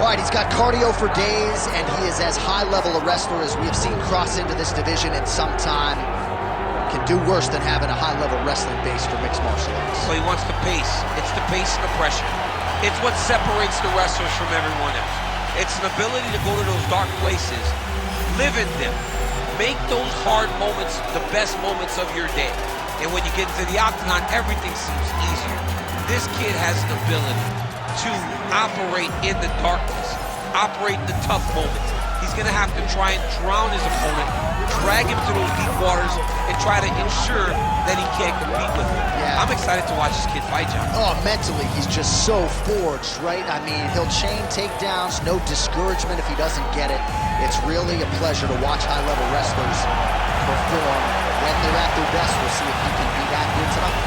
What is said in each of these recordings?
All right, he's got cardio for days, and he is as high-level a wrestler as we have seen cross into this division in some time. Can do worse than having a high-level wrestling base for mixed martial arts. So he wants the pace. It's the pace and the pressure. It's what separates the wrestlers from everyone else. It's an ability to go to those dark places, live in them, make those hard moments the best moments of your day. And when you get into the octagon, everything seems easier. This kid has an ability to operate in the darkness, operate in the tough moments. He's gonna have to try and drown his opponent, drag him to those deep waters, and try to ensure that he can't compete with him. Yeah. I'm excited to watch this kid fight, John. Oh, mentally, he's just so forged, right? I mean, he'll chain takedowns, no discouragement if he doesn't get it. It's really a pleasure to watch high-level wrestlers perform when they're at their best. We'll see if he can be that good tonight.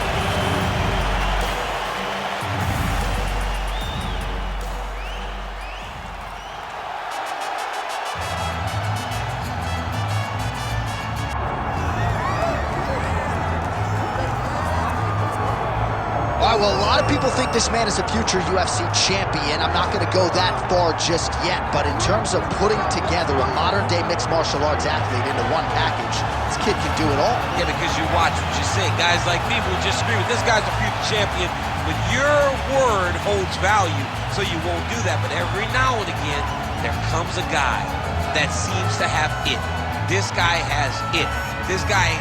All right, well, a lot of people think this man is a future UFC champion. I'm not going to go that far just yet, but in terms of putting together a modern-day mixed martial arts athlete into one package, this kid can do it all. Yeah, because you watch what you say. Guys like me will just scream, this guy's a future champion, but your word holds value, so you won't do that. But every now and again, there comes a guy that seems to have it. This guy has it. This guy,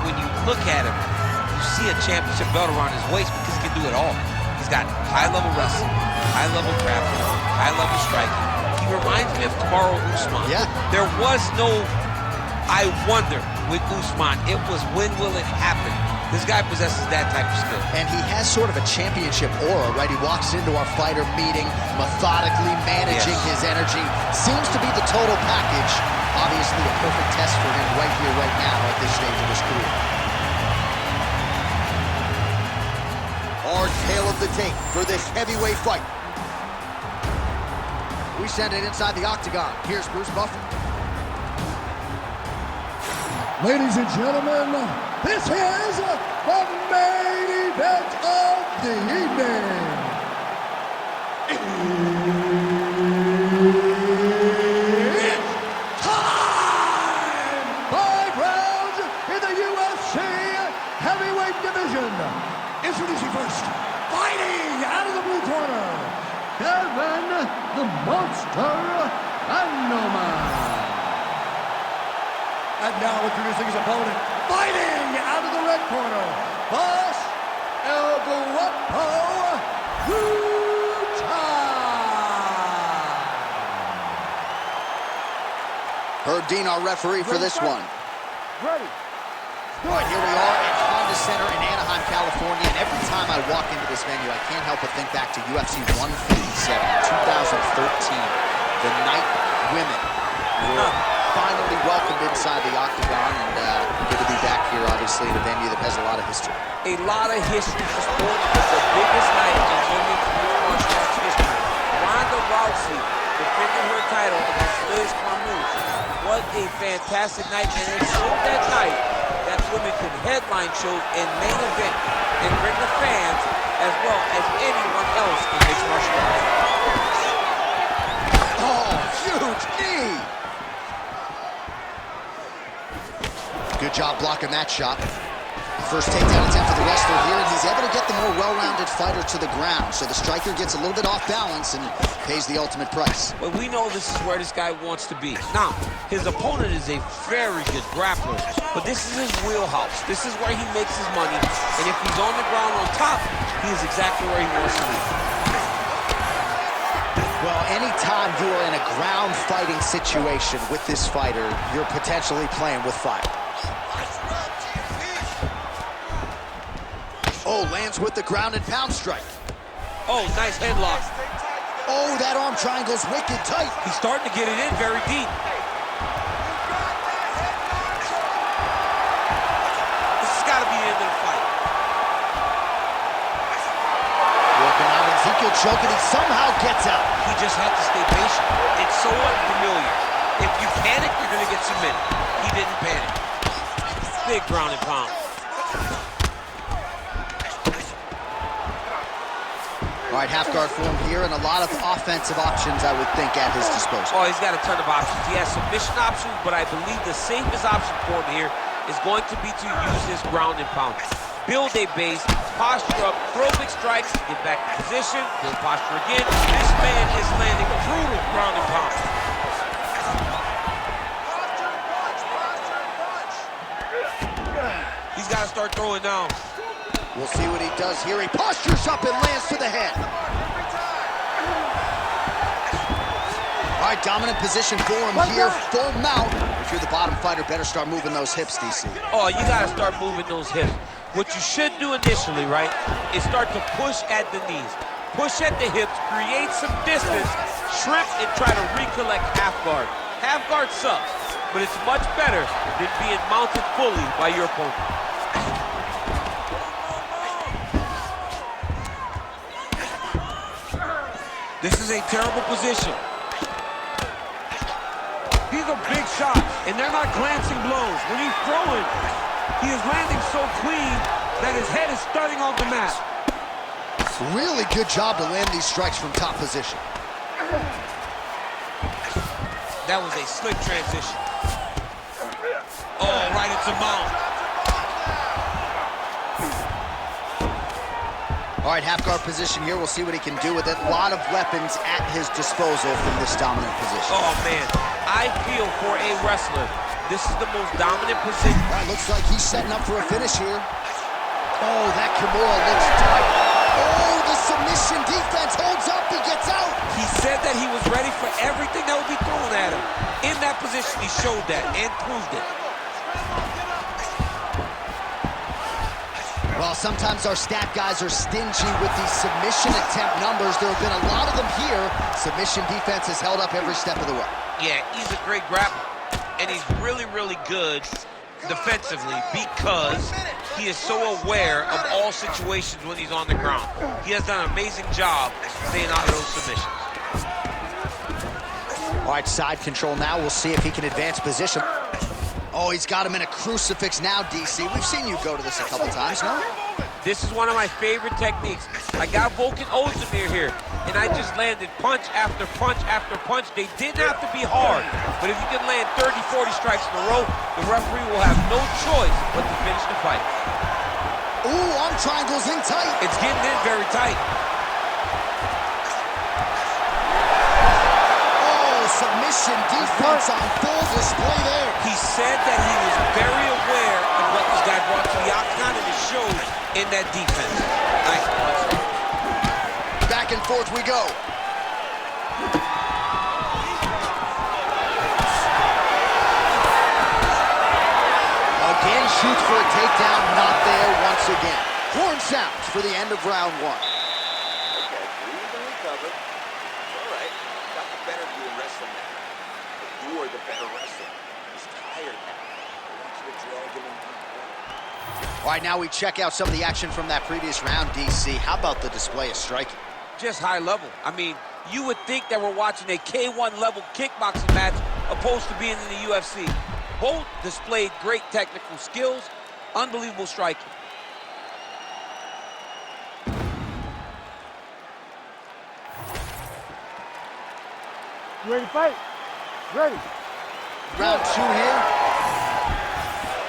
when you look at him, you see a championship belt around his waist because he can do it all. He's got high-level wrestling, high-level grappling, high-level striking. He reminds me of Kamaru Usman. Yeah. There was no I wonder with Usman. It was when will it happen? This guy possesses that type of skill. And he has sort of a championship aura, right? He walks into our fighter meeting, methodically managing his energy. Seems to be the total package. Obviously a perfect test for him right here, right now at this stage of his career. Our tale of the tape for this heavyweight fight. We send it inside the octagon. Here's Bruce Buffer. Ladies and gentlemen, this is the main event of the evening. It's time! 5 rounds in the UFC heavyweight division. Introducing first, fighting out of the blue corner, Kevin the Monster Randleman. And now introducing his opponent, fighting out of the red corner, Boss El Guapo Rutten. Herb Dean, our referee for this one. Ready. All right, here we are at Honda Center in Anaheim, California, and every time I walk into this venue, I can't help but think back to UFC 157 in 2013. The night women were finally welcomed inside the octagon, and good to be back here, obviously, in a venue that has a lot of history. A lot of history for sport. It's the biggest night in women's martial arts history. Ronda Rousey defending her title against Liz Carmouche. What a fantastic night, and it showed that night that women could headline shows and main event and bring the fans as well as anyone else in mixed martial arts. Oh, huge knee! Good job blocking that shot. First takedown attempt for the wrestler here, and he's able to get the more well-rounded fighter to the ground. So the striker gets a little bit off balance and pays the ultimate price. But we know this is where this guy wants to be. Now, his opponent is a very good grappler, but this is his wheelhouse. This is where he makes his money, and if he's on the ground on top, he is exactly where he wants to be. Well, anytime you are in a ground fighting situation with this fighter, you're potentially playing with fire. Oh, lands with the ground and pound strike. Oh, nice headlock. Oh, that arm triangle's wicked tight. He's starting to get it in very deep. This has got to be the end of the fight. Working out Ezekiel choke, and he somehow gets out. He just had to stay patient. It's so unfamiliar. If you panic, you're going to get submitted. He didn't panic. Big ground and pound. All right, half guard form here, and a lot of offensive options, I would think, at his disposal. Oh, he's got a ton of options. He has submission options, but I believe the safest option for him here is going to be to use his ground and pound. Build a base, posture up, throw big strikes, get back in position, build posture again. This man is landing brutal ground and pound. He's got to start throwing down. We'll see what he does here. He postures up and lands to the head. All right, dominant position for him here, full mount. If you're the bottom fighter, better start moving those hips, DC. Oh, you got to start moving those hips. What you should do initially, right, is start to push at the knees. Push at the hips, create some distance, shrimp, and try to recollect half guard. Half guard sucks, but it's much better than being mounted fully by your opponent. This is a terrible position. These are big shots, and they're not glancing blows. When he's throwing, he is landing so clean that his head is starting off the mat. Really good job to land these strikes from top position. That was a slick transition. Oh, right into mount. All right, half guard position here. We'll see what he can do with it. A lot of weapons at his disposal from this dominant position. Oh, man. I feel for a wrestler, this is the most dominant position. All right, looks like he's setting up for a finish here. Oh, that Kimura looks tight. Oh, the submission defense holds up. He gets out. He said that he was ready for everything that would be thrown at him. In that position, he showed that and proved it. Well, sometimes our stat guys are stingy with these submission attempt numbers. There have been a lot of them here. Submission defense has held up every step of the way. Yeah, he's a great grappler, and he's really, really good defensively because he is so aware of all situations when he's on the ground. He has done an amazing job staying out of those submissions. All right, side control now. We'll see if he can advance position. Oh, he's got him in a crucifix now, DC. We've seen you go to this a couple times, no? This is one of my favorite techniques. I got Volkan Ozdemir here, and I just landed punch after punch after punch. They didn't have to be hard, but if you can land 30, 40 strikes in a row, the referee will have no choice but to finish the fight. Ooh, arm triangles in tight. It's getting in very tight. Oh, submission defense on full display there. He said that he was very aware of what this guy brought to the octagon, and it showed in that defense. Nice punch. Back and forth we go. Again, shoots for a takedown, not there once again. Horn sounds for the end of round one. Okay, breathe and recover. It's all right. Got the better of you in wrestling now. But you are the better wrestler. He's tired now. I want you to drag him in deep. All right, now we check out some of the action from that previous round, DC. How about the display of striking? Just high level. I mean, you would think that we're watching a K1 level kickboxing match opposed to being in the UFC. Both displayed great technical skills, unbelievable striking. You ready to fight? Ready. Round two here.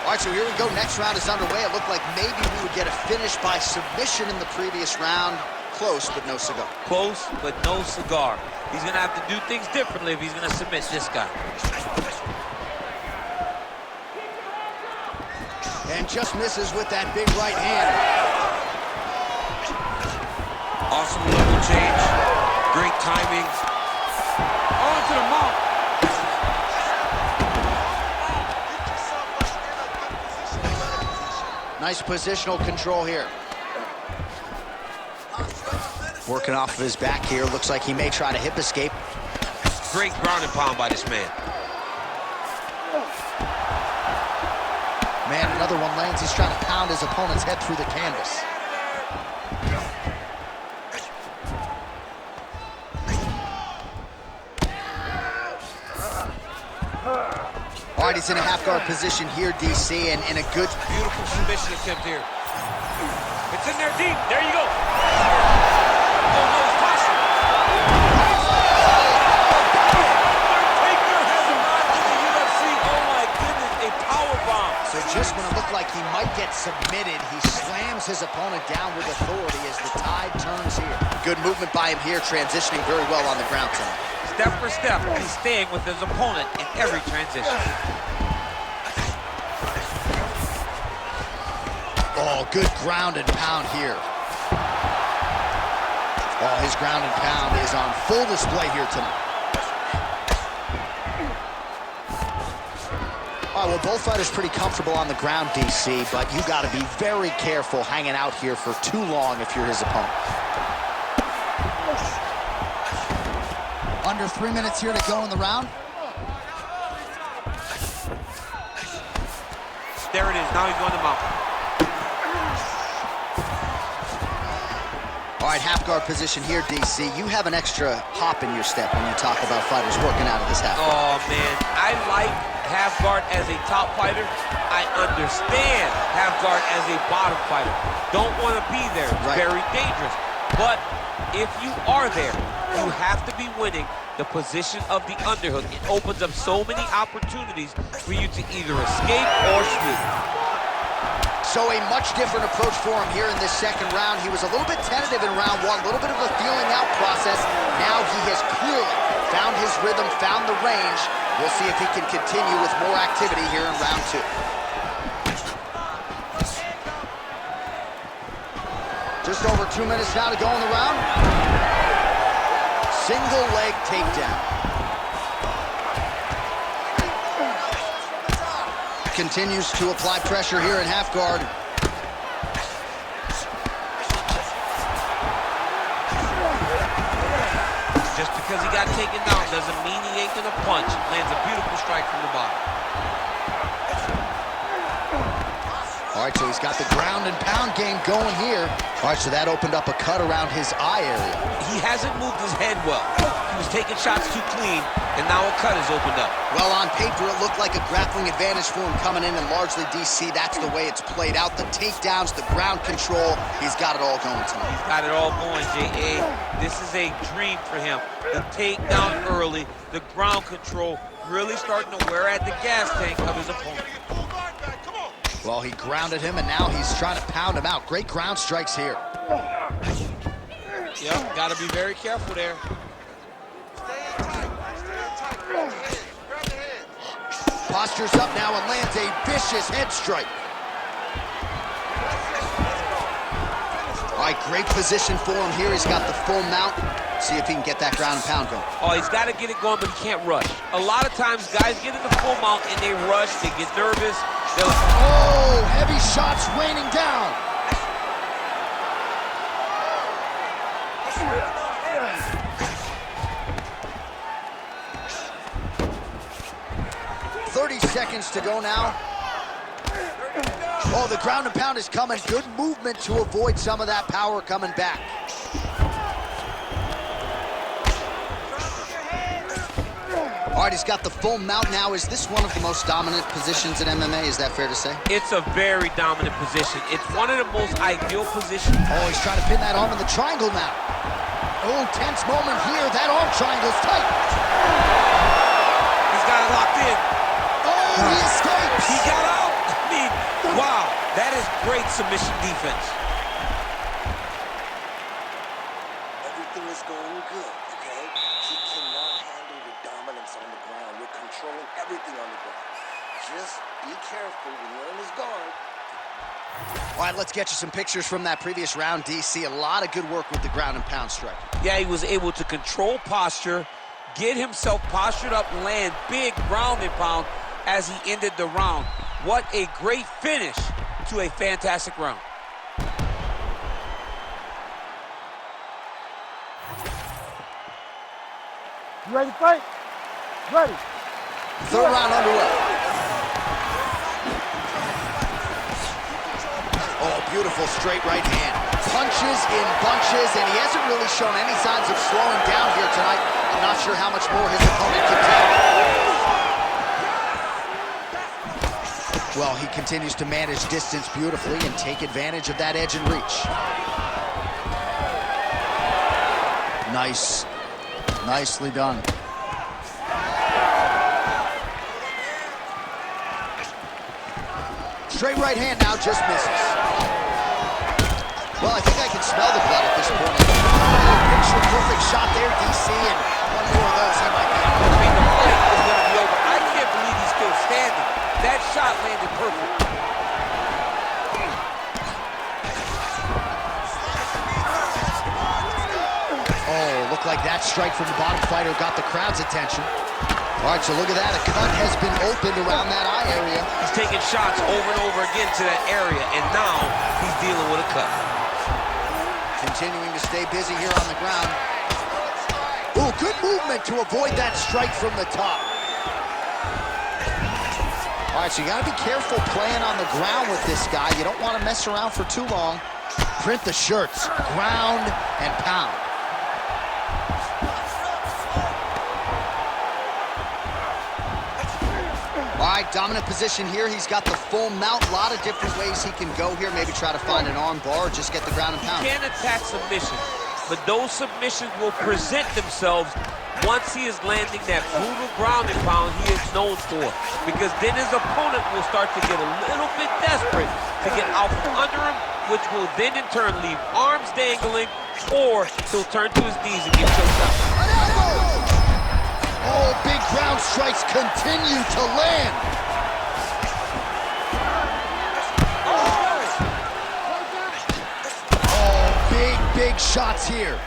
All right, so here we go. Next round is underway. It looked like maybe we would get a finish by submission in the previous round. Close, but no cigar. Close, but no cigar. He's going to have to do things differently if he's going to submit this guy. And just misses with that big right hand. Awesome level change. Great timing. On to the mount. Nice positional control here. Working off of his back here. Looks like he may try to hip escape. Great ground and pound by this man. Man, another one lands. He's trying to pound his opponent's head through the canvas. All right, he's in a half-guard position here, DC, and in a good... Beautiful submission attempt here. It's in there deep. There you go. Oh, no. he might get submitted. He slams his opponent down with authority as the tide turns here. Good movement by him here, transitioning very well on the ground tonight. Step for step, he's staying with his opponent in every transition. Oh, good ground and pound here. Oh, his ground and pound is on full display here tonight. All right, well, both fighters pretty comfortable on the ground, DC, but you got to be very careful hanging out here for too long if you're his opponent. Under 3 minutes here to go in the round. There it is, now he's on the mountain. All right, half guard position here, DC. You have an extra hop in your step when you talk about fighters working out of this half guard. Oh, man, I like half guard as a top fighter. I understand half guard as a bottom fighter. Don't want to be there. It's very dangerous. But if you are there, you have to be winning the position of the underhook. It opens up so many opportunities for you to either escape or sweep. So a much different approach for him here in this second round. He was a little bit tentative in round one, a little bit of a feeling out process. Now he has clearly found his rhythm, found the range. We'll see if he can continue with more activity here in round two. Just over 2 minutes now to go in the round. Single leg takedown. Continues to apply pressure here in half guard. Just because he got taken down doesn't mean he ain't gonna punch. Lands a beautiful strike from the bottom. All right, so he's got the ground and pound game going here. All right, so that opened up a cut around his eye area. He hasn't moved his head well. He was taking shots too clean, and now a cut has opened up. Well, on paper, it looked like a grappling advantage for him coming in, and largely, DC, that's the way it's played out. The takedowns, the ground control, he's got it all going tonight. He's got it all going, J.A. This is a dream for him. The takedown early, the ground control, really starting to wear at the gas tank of his opponent. Well, he grounded him, and now he's trying to pound him out. Great ground strikes here. Yep, got to be very careful there. Postures up now and lands a vicious head strike. All right, great position for him here. He's got the full mount. See if he can get that ground and pound going. Oh, he's got to get it going, but he can't rush. A lot of times, guys get in the full mount and they rush, they get nervous. Oh, heavy shots raining down. Seconds to go now. Oh, the ground and pound is coming. Good movement to avoid some of that power coming back. All right, he's got the full mount now. Is this one of the most dominant positions in MMA? Is that fair to say? It's a very dominant position. It's one of the most ideal positions. Oh, he's trying to pin that arm in the triangle now. Oh, tense moment here. That arm triangle's tight. He's got it locked in. Oh, he escapes. He got out. I mean, wow, that is great submission defense. Everything is going good, okay? He cannot handle the dominance on the ground. You're controlling everything on the ground. Just be careful when you're in his guard. All right, let's get you some pictures from that previous round, DC. A lot of good work with the ground and pound strike. Yeah, he was able to control posture, get himself postured up, land big ground and pound as he ended the round. What a great finish to a fantastic round. You ready to fight? Ready. Third round underway. Oh, beautiful straight right hand. Punches in bunches, and he hasn't really shown any signs of slowing down here tonight. I'm not sure how much more his opponent can take. Well, he continues to manage distance beautifully and take advantage of that edge and reach. Nice. Nicely done. Straight right hand now, just misses. Well, I think I can smell the blood at this point. Picture perfect shot there, DC, and one more of those he might be out. I mean, the fight is going to be over. I can't believe he's still standing. That shot landed perfect. Oh, looked like that strike from the bottom fighter got the crowd's attention. All right, so look at that. A cut has been opened around that eye area. He's taking shots over and over again to that area, and now he's dealing with a cut. Continuing to stay busy here on the ground. Ooh, good movement to avoid that strike from the top. All right, so you got to be careful playing on the ground with this guy. You don't want to mess around for too long. Print the shirts, ground and pound. All right, dominant position here. He's got the full mount. A lot of different ways he can go here. Maybe try to find an arm bar or just get the ground and pound. He can attack submission, but those submissions will present themselves once he is landing that brutal ground and pound he is known for. Because then his opponent will start to get a little bit desperate to get out from under him, which will then in turn leave arms dangling, or he'll turn to his knees and get choked out. Oh, big ground strikes continue to land. Oh, big shots here.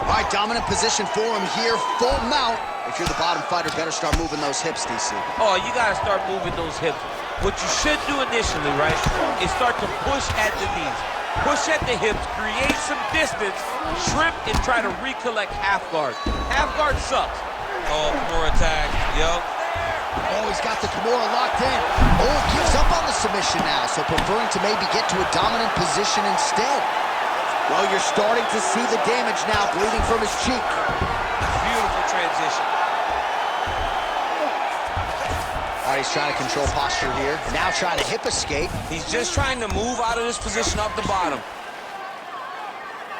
All right, dominant position for him here. Full mount. If you're the bottom fighter, better start moving those hips, DC. Oh, you got to start moving those hips. What you should do initially, right, is start to push at the knees. Push at the hips, create some distance, shrimp, and try to recollect half guard. Half guard sucks. Oh, more attack. Yup. Oh, he's got the Kimura locked in. Oh, gives up on the submission now, so preferring to maybe get to a dominant position instead. Well, you're starting to see the damage now, bleeding from his cheek. Beautiful transition. All right, he's trying to control posture here. Now trying to hip escape. He's just trying to move out of this position up the bottom.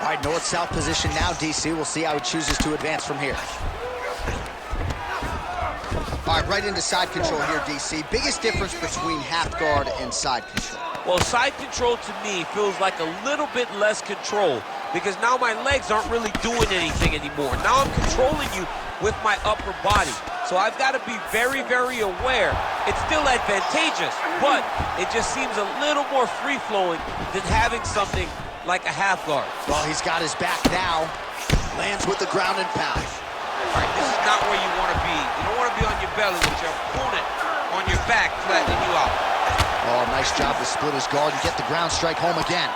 All right, north-south position now, DC. We'll see how he chooses to advance from here. All right, right into side control here, DC. Biggest difference between half guard and side control? Well, side control to me feels like a little bit less control because now my legs aren't really doing anything anymore. Now I'm controlling you with my upper body. So I've got to be very, very aware. It's still advantageous, but it just seems a little more free-flowing than having something like a half guard. Well, he's got his back now. Lands with the ground and pound. All right, this is not where you want to be. You don't want to be on your belly with your opponent on your back flattening you out. Oh, nice job to split his guard and get the ground strike home again.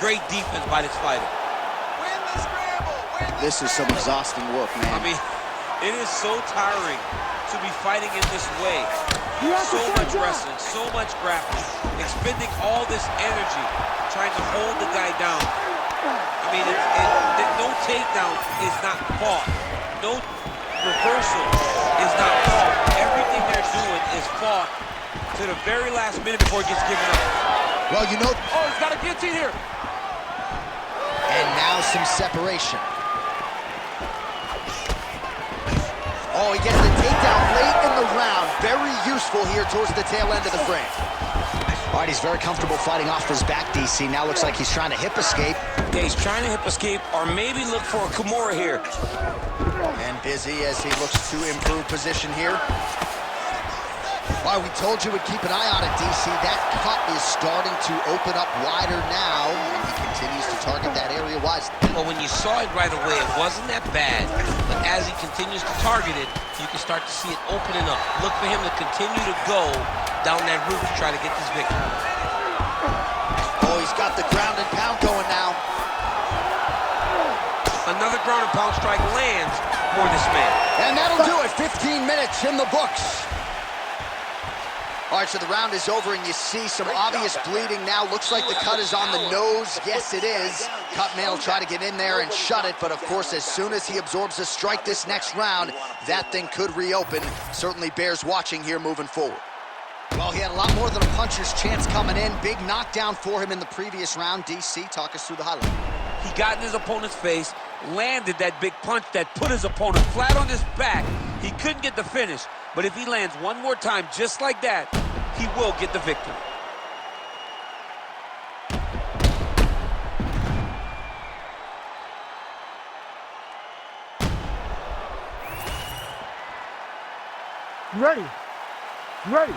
Great defense by this fighter. Win the scramble! This is some exhausting work, man. I mean, it is so tiring to be fighting in this way. So much wrestling, so much grappling, expending all this energy trying to hold the guy down. I mean, no takedown is not fought. No reversal is not fought. Everything they're doing is fought to the very last minute before it gets given up. Well, you know... Oh, he's got a guillotine here. And now some separation. Oh, he gets the takedown late in the round. Very useful here towards the tail end of the frame. All right, he's very comfortable fighting off his back, DC. Now looks like he's trying to hip escape. Yeah, he's trying to hip escape or maybe look for a Kimura here. And busy as he looks to improve position here. All right, we told you we'd keep an eye on it, DC. That cut is starting to open up wider now, and he continues to target that area wisely. Well, when you saw it right away, it wasn't that bad. But as he continues to target it, you can start to see it opening up. Look for him to continue to go down that route to try to get this victory. Oh, he's got the ground and pound going now. Another ground and pound strike lands for this man. And that'll do it. 15 minutes in the books. All right, so the round is over, and you see some obvious bleeding now. Looks like the cut is on the nose. Yes, it is. Cutman will try to get in there and shut it, but of course, as soon as he absorbs a strike this next round, that thing could reopen. Certainly bears watching here moving forward. Well, he had a lot more than a puncher's chance coming in. Big knockdown for him in the previous round. DC, talk us through the highlight. He got in his opponent's face, landed that big punch that put his opponent flat on his back. He couldn't get the finish, But if he lands one more time just like that, he will get the victory. Ready. Ready.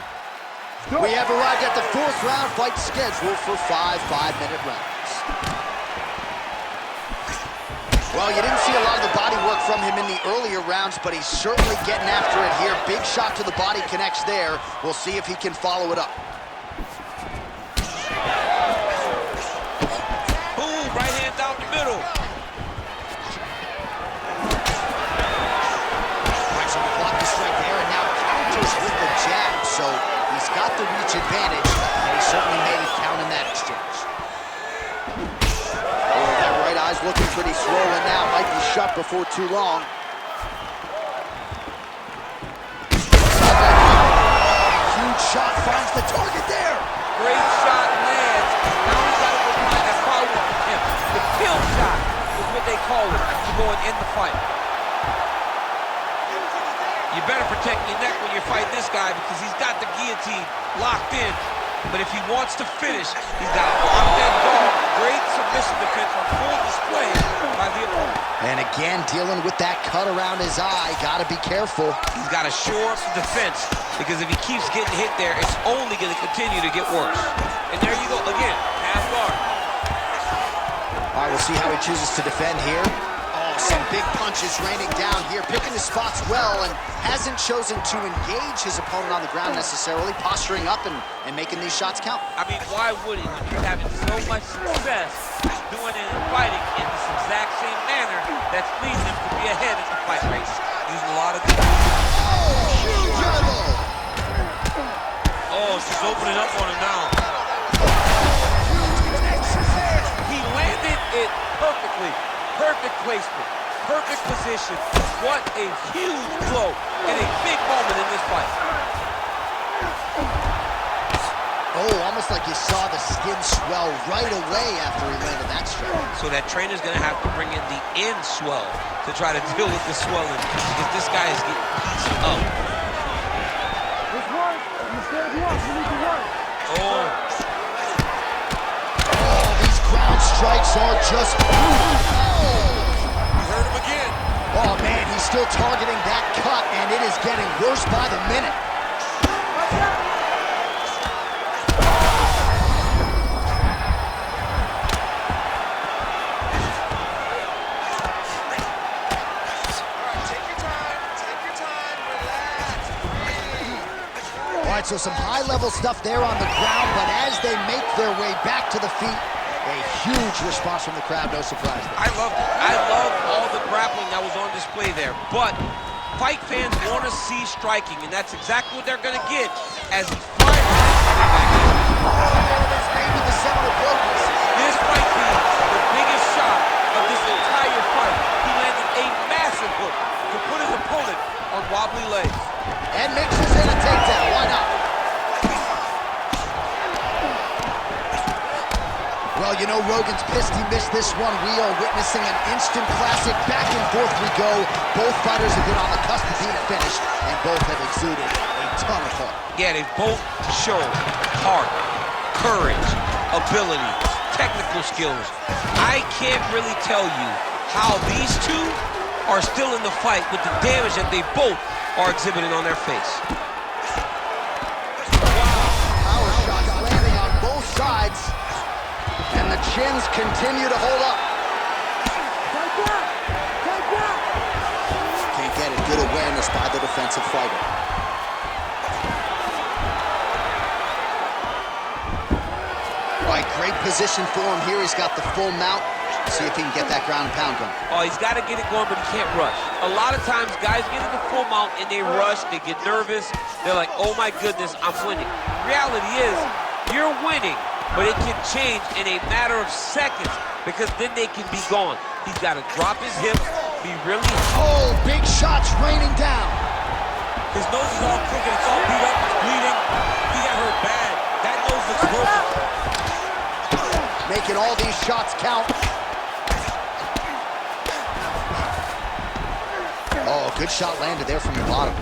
Go. We have arrived at the 4th round fight scheduled for 5 5-minute rounds. Well, you didn't see a lot of the body work from him in the earlier rounds, but he's certainly getting after it here. Big shot to the body connects there. We'll see if he can follow it up. Boom, right hand down the middle. Right, so we block the strike there, and now counters with the jab. So he's got the reach advantage, and he certainly made it count in that exchange. Oh, that right eye's looking pretty swollen now. Might be shut before too long. Huge shot finds the target there. Great shot lands. Now he's got to go behind that follow-up with him. The kill shot is what they call it to go and end the fight. You better protect your neck when you're fighting this guy because he's got the guillotine locked in. But if he wants to finish, he's got to lock that guard. Great submission defense on full display by the opponent. And again, dealing with that cut around his eye. Got to be careful. He's got to shore up the defense because if he keeps getting hit there, it's only going to continue to get worse. And there you go again, half guard. All right, we'll see how he chooses to defend here. Oh, some big punches raining down here, picking his spots well, and hasn't chosen to engage his opponent on the ground necessarily, posturing up and making these shots count. I mean, why would he when you're having so much success doing it and fighting in this exact same manner that's leading him to be ahead in the fight race? Using a lot of good. Huge elbow! Oh, she's opening up on him now. He landed it perfectly. Perfect placement. Perfect position. What a huge blow and a big moment in this fight. Oh, almost like you saw the skin swell right away after he landed that strike. So that trainer's going to have to bring in the end swell to try to deal with the swelling because this guy is getting pieced up. Let's work. Instead of work, we need to work. Oh. Oh, these ground strikes are just brutal. You heard him again. Oh, man, he's still targeting that cut, and it is getting worse by the minute. All right, so some high-level stuff there on the ground, but as they make their way back to the feet, a huge response from the crowd, no surprise there. I loved it. I love all the grappling that was on display there, but fight fans want to see striking, and that's exactly what they're going to get as he fires. This might be the biggest shot of this entire fight. He landed a massive hook to put his opponent on wobbly legs. And mixes in a takedown. Why not? Well, you know, Rogan's pissed he missed this one. We are witnessing an instant classic. Back and forth we go. Both fighters have been on the cusp of being finished, and both have exuded a ton of heart. Yeah, they both show heart, courage, ability, technical skills. I can't really tell you how these two are still in the fight with the damage that they both are exhibiting on their face. Power shots landing on both sides, and the chins continue to hold up. Can't get it. Good awareness by the defensive fighter. All right, great position for him here. He's got the full mount. See if he can get that ground and pound going. Oh, he's got to get it going, but he can't rush. A lot of times, guys get into full mount and they rush, they get nervous. They're like, oh my goodness, I'm winning. Reality is, you're winning, but it can change in a matter of seconds because then they can be gone. He's got to drop his hips, be really... Oh, big shots raining down. His nose is all crooked, it's all beat up, it's bleeding. He got hurt bad. That nose looks broken. Making all these shots count. Oh, good shot landed there from the bottom.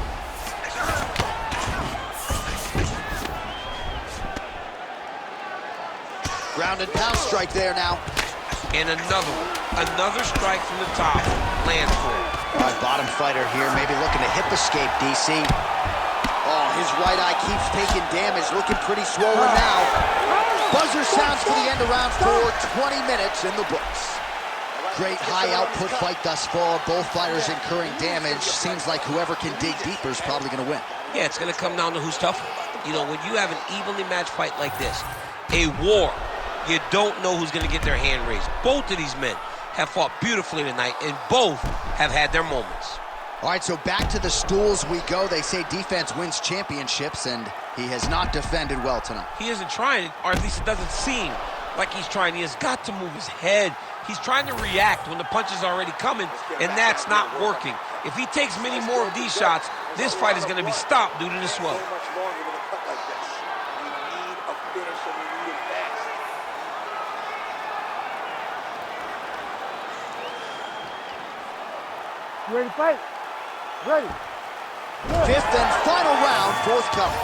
Ground and pound strike there now. And another one. Another strike from the top. Lands for him. All right, bottom fighter here, maybe looking to hip escape, DC. Oh, his right eye keeps taking damage, looking pretty swollen now. Buzzer sounds for the end of round 4, 20 minutes in the books. Great high output fight thus far. Both fighters incurring damage. Seems like whoever can dig deeper is probably going to win. Yeah, it's going to come down to who's tougher. You know, when you have an evenly matched fight like this, a war, you don't know who's going to get their hand raised. Both of these men have fought beautifully tonight, and both have had their moments. All right, so back to the stools we go. They say defense wins championships, and he has not defended well tonight. He isn't trying, or at least it doesn't seem like he's trying. He has got to move his head. He's trying to react when the punch is already coming, and that's not working. If he takes many more of these shots, this fight is going to be stopped due to the swelling. You ready to fight? Ready. Good. Fifth and final round, forthcoming.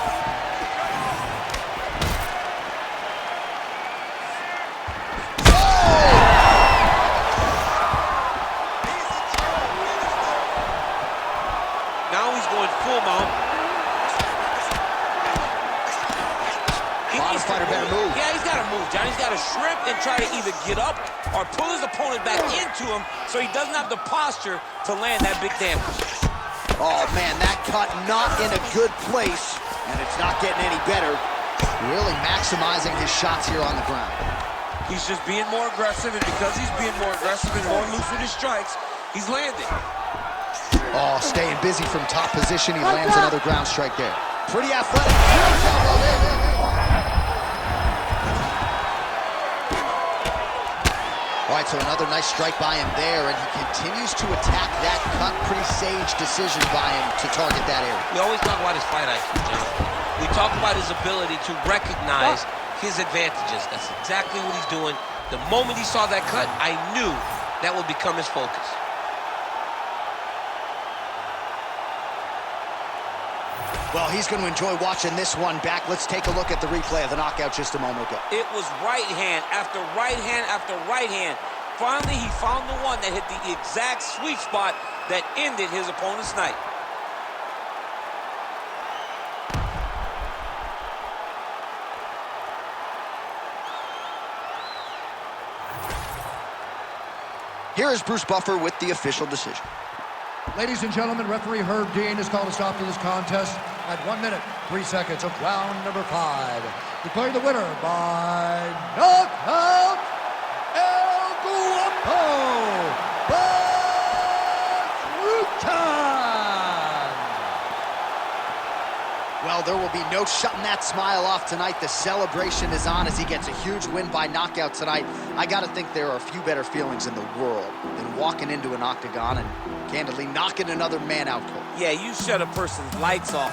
Now he's going full mount. Bottom fighter better move. Yeah, he's got to move, John. He's got to shrimp and try to either get up or pull his opponent back into him so he doesn't have the posture to land that big damage. Oh, man, that cut not in a good place, and it's not getting any better. Really maximizing his shots here on the ground. He's just being more aggressive, and because he's being more aggressive and more loose with his strikes, he's landing. Oh, staying busy from top position. He lands another ground strike there. Pretty athletic. All right, so another nice strike by him there, and he continues to attack that cut. Pretty sage decision by him to target that area. We always talk about his fight IQ, John. We talk about his ability to recognize his advantages. That's exactly what he's doing. The moment he saw that cut, I knew that would become his focus. Well, he's going to enjoy watching this one back. Let's take a look at the replay of the knockout just a moment ago. It was right hand after right hand after right hand. Finally, he found the one that hit the exact sweet spot that ended his opponent's night. Here is Bruce Buffer with the official decision. Ladies and gentlemen, referee Herb Dean has called a stop to this contest at 1 minute, 3 seconds of round number 5. Declaring the winner by knockout, El Guapo Rutten. Well, there will be no shutting that smile off tonight. The celebration is on as he gets a huge win by knockout tonight. I got to think there are a few better feelings in the world than walking into an octagon and candidly knocking another man out cold. Yeah, you shut a person's lights off